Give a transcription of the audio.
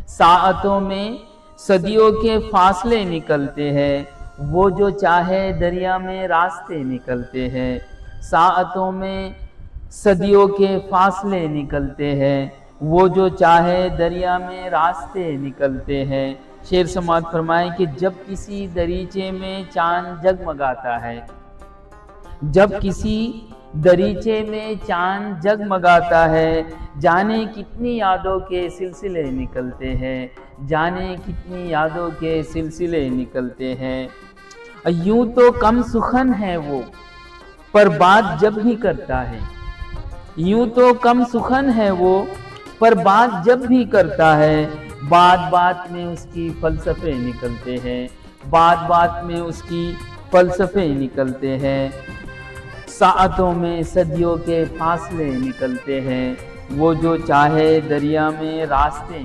साअतों में सदियों के फासले निकलते हैं, वो जो चाहे दरिया में रास्ते निकलते हैं। साअतों में सदियों के फासले निकलते हैं, वो जो चाहे दरिया में रास्ते निकलते हैं। शेर समाअत फरमाएं कि जब किसी दरीचे में चांद जगमगाता है, जब किसी दरीचे में चांद जगमगाता है, जाने कितनी यादों के सिलसिले निकलते हैं, जाने कितनी यादों के सिलसिले निकलते हैं। यूं तो कम सुखन है वो, पर बात जब भी करता है। यूं तो कम सुखन है वो, पर बात जब भी करता है। बात बात में उसकी फलसफे निकलते हैं, बात बात में उसकी फलसफे निकलते हैं। साअतों में सदियों के फासले निकलते हैं, वो जो चाहे दरिया में रास्ते